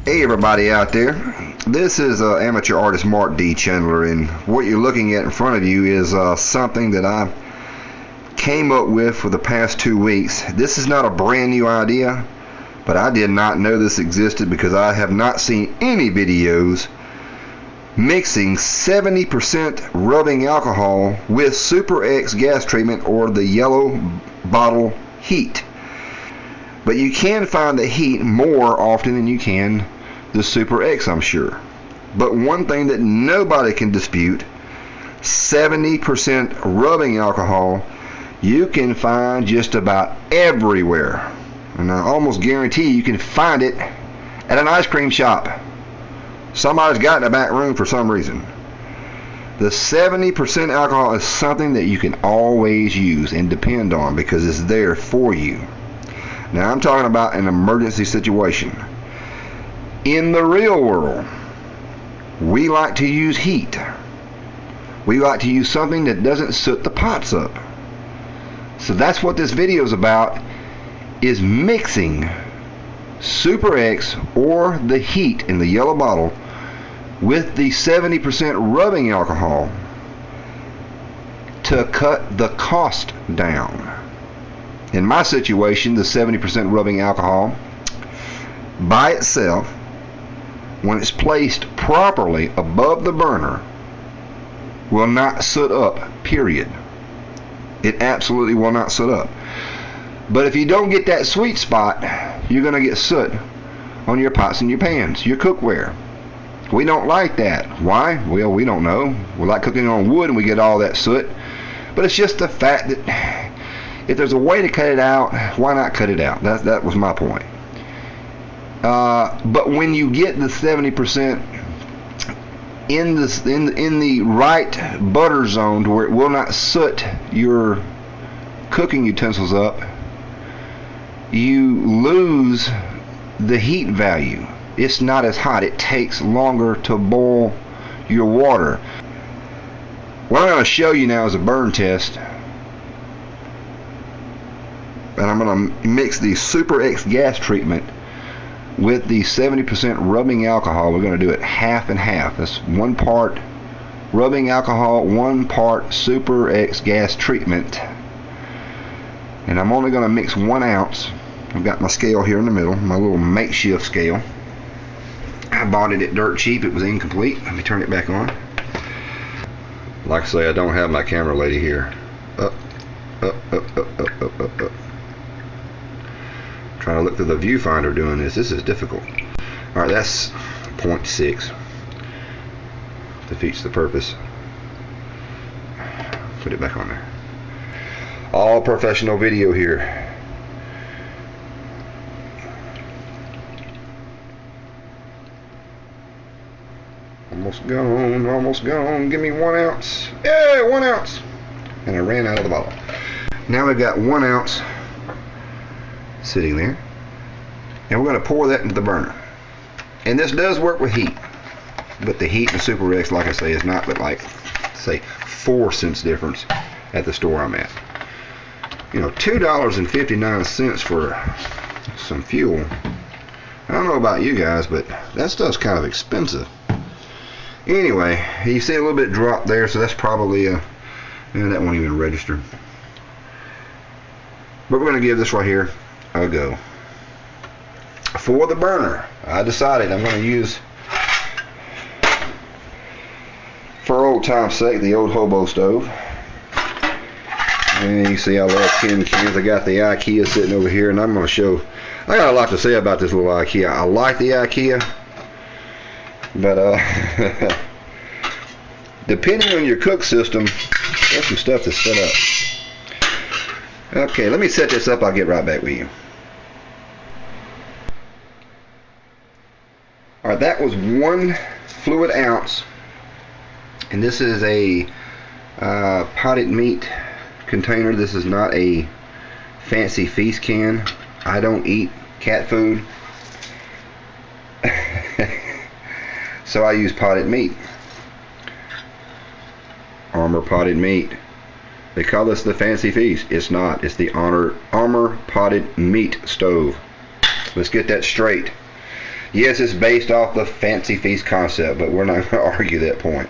Hey everybody out there, this is amateur artist Mark D. Chandler, and what you're looking at in front of you is something that I came up with for the past 2 weeks. This is not a brand new idea, but I did not know this existed because I have not seen any videos mixing 70% rubbing alcohol with Super X gas treatment or the yellow bottle heat. But you can find the heat more often than you can the Super X, I'm sure. But one thing that nobody can dispute, 70% rubbing alcohol you can find just about everywhere. And I almost guarantee you can find it at an ice cream shop. Somebody's got it in the back room for some reason. The 70% alcohol is something that you can always use and depend on because it's there for you. Now I'm talking about an emergency situation. In the real world, we like to use heat. We like to use something that doesn't soot the pots up. So that's what this video is about, is mixing Super X or the heat in the yellow bottle with the 70% rubbing alcohol to cut the cost down. In my situation, the 70% rubbing alcohol by itself, when it's placed properly above the burner, will not soot up, period. It absolutely will not soot up. But if you don't get that sweet spot, you're going to get soot on your pots and your pans, your cookware. We don't like that. Why? Well, we don't know. We like cooking on wood and we get all that soot. But it's just the fact that if there's a way to cut it out, why not cut it out? That was my point. But when you get the 70% in the right butter zone to where it will not soot your cooking utensils up, you lose the heat value. It's not as hot. It takes longer to boil your water. What I'm going to show you now is a burn test. And I'm going to mix the Super X gas treatment with the 70% rubbing alcohol. We're going to do it half and half. That's 1 part rubbing alcohol, 1 part Super X gas treatment. And I'm only going to mix 1 ounce. I've got my scale here in the middle, my little makeshift scale. I bought it at dirt cheap. It was incomplete. Let me turn it back on. Like I say, I don't have my camera lady here. Up. Trying to look through the viewfinder doing this. This is difficult. Alright, that's 0.6. Defeats the purpose. Put it back on there. All professional video here. Almost gone, almost gone. Give me 1 ounce. Yeah, 1 ounce. And I ran out of the bottle. Now we've got 1 ounce sitting there, and we're going to pour that into the burner. And this does work with heat, but the heat in Super X, like I say, is not but like, say, 4 cents difference at the store I'm at. You know, $2.59 for some fuel. I don't know about you guys, but that stuff's kind of expensive. Anyway, you see a little bit drop there, so that's probably that won't even register. But we're going to give this right here a go. For the burner, I decided I'm going to use, for old time's sake, the old hobo stove. And you see I love tin cans. I got the IKEA sitting over here, and I'm going to show, I got a lot to say about this little IKEA. I like the IKEA, but depending on your cook system, there's some stuff that's set up. Okay, let me set this up. I'll get right back with you. Alright, that was 1 fluid ounce, and this is a potted meat container. This is not a fancy feast can. I don't eat cat food, so I use potted meat. Armor potted meat. They call this the fancy feast. It's not. It's the Armor potted meat stove. Let's get that straight. Yes, it's based off the fancy feast concept, but we're not going to argue that point.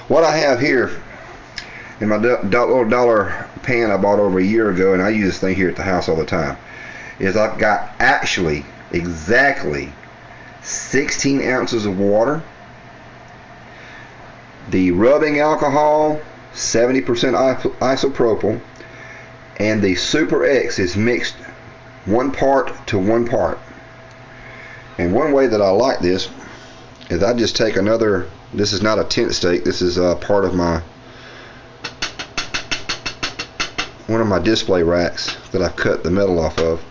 What I have here in my little dollar pan I bought over a year ago, and I use this thing here at the house all the time, is I've got actually exactly 16 ounces of water, the rubbing alcohol, 70% isopropyl, and the Super X is mixed 1 part to 1 part. And one way that I like this is I just take another, this is not a tent stake, this is part of one of my display racks that I've cut the metal off of.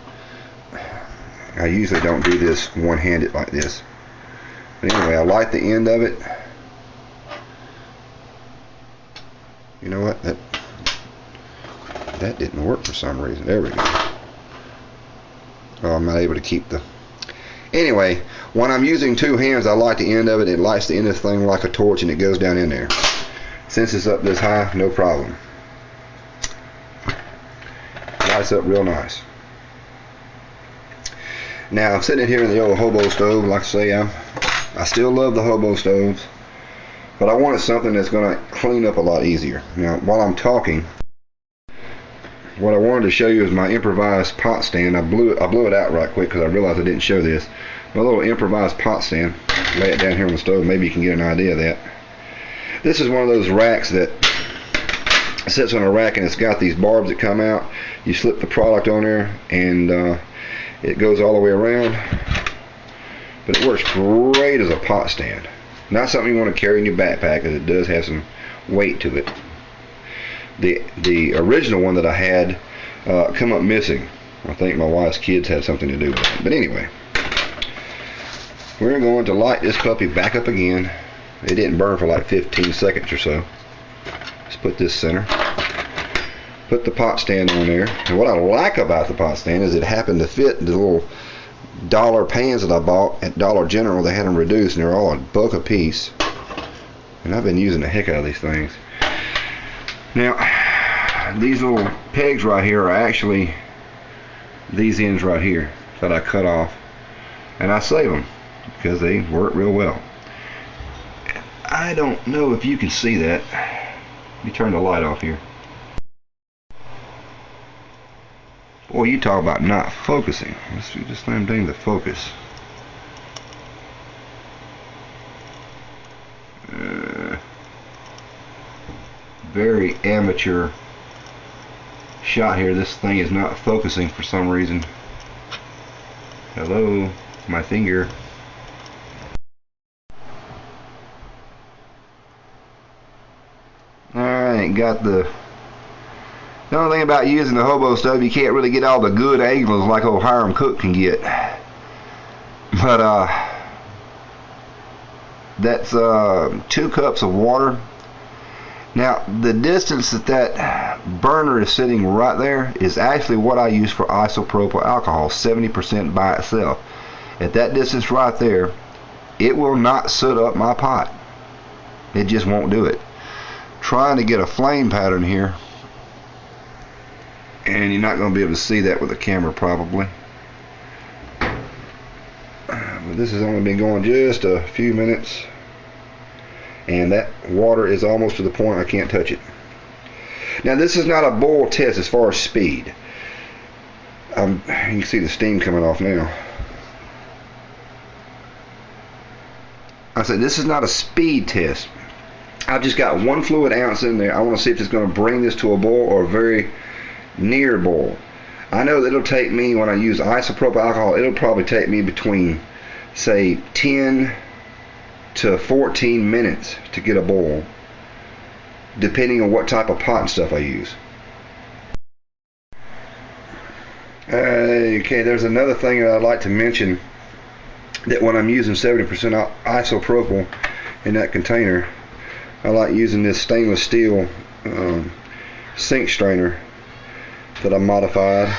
I usually don't do this one-handed like this. But anyway, I light the end of it. You know what? That didn't work for some reason. There we go. Oh, I'm not able to keep the... Anyway, when I'm using 2 hands, I light the end of it. It lights the end of this thing like a torch, and it goes down in there. Since it's up this high, no problem. Lights up real nice. Now, I'm sitting here in the old hobo stove. Like I say, I still love the hobo stoves, but I wanted something that's going to clean up a lot easier. Now, while I'm talking, what I wanted to show you is my improvised pot stand. I blew it out right quick because I realized I didn't show this. My little improvised pot stand. Lay it down here on the stove. Maybe you can get an idea of that. This is one of those racks that sits on a rack, and it's got these barbs that come out. You slip the product on there, and it goes all the way around. But it works great as a pot stand. Not something you want to carry in your backpack, because it does have some weight to it. The original one that I had come up missing. I think my wife's kids had something to do with it. But anyway, we're going to light this puppy back up again. It didn't burn for like 15 seconds or so. Let's put this center. Put the pot stand on there. And what I like about the pot stand is it happened to fit the little dollar pans that I bought at Dollar General. They had them reduced, and they're all $1 a piece. And I've been using the heck out of these things. Now, these little pegs right here are actually these ends right here that I cut off, and I save them because they work real well. I don't know if you can see that. Let me turn the light off here. Boy, you talk about not focusing. Let's see, just let them to focus. Very amateur shot here. This thing is not focusing for some reason. Hello, my finger. Alright, got the only thing about using the hobo stove, you can't really get all the good angles like old Hiram Cook can get. But that's 2 cups of water. Now, the distance that burner is sitting right there is actually what I use for isopropyl alcohol, 70% by itself. At that distance right there, it will not soot up my pot. It just won't do it. Trying to get a flame pattern here, and you're not going to be able to see that with the camera probably. But this has only been going just a few minutes, and that water is almost to the point I can't touch it. Now, this is not a boil test as far as speed. You can see the steam coming off now. I said this is not a speed test. I've just got 1 fluid ounce in there. I want to see if it's going to bring this to a boil or a very near boil. I know that it'll take me, when I use isopropyl alcohol, it'll probably take me between, say, 10 to 14 minutes to get a boil, depending on what type of pot and stuff I use. Okay, there's another thing that I'd like to mention, that when I'm using 70% isopropyl in that container, I like using this stainless steel sink strainer that I modified.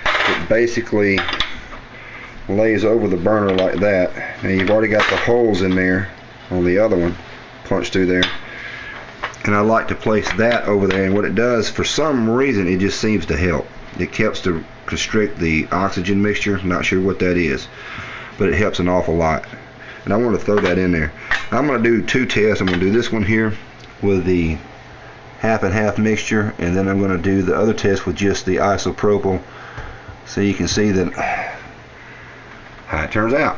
It basically lays over the burner like that. Now, you've already got the holes in there on the other one, punched through there, and I like to place that over there, and what it does, for some reason, it just seems to help. It helps to constrict the oxygen mixture. Not sure what that is, but it helps an awful lot. And I want to throw that in there. I'm going to do two tests. I'm going to do this one here with the half and half mixture, and then I'm going to do the other test with just the isopropyl, so you can see that how it turns out.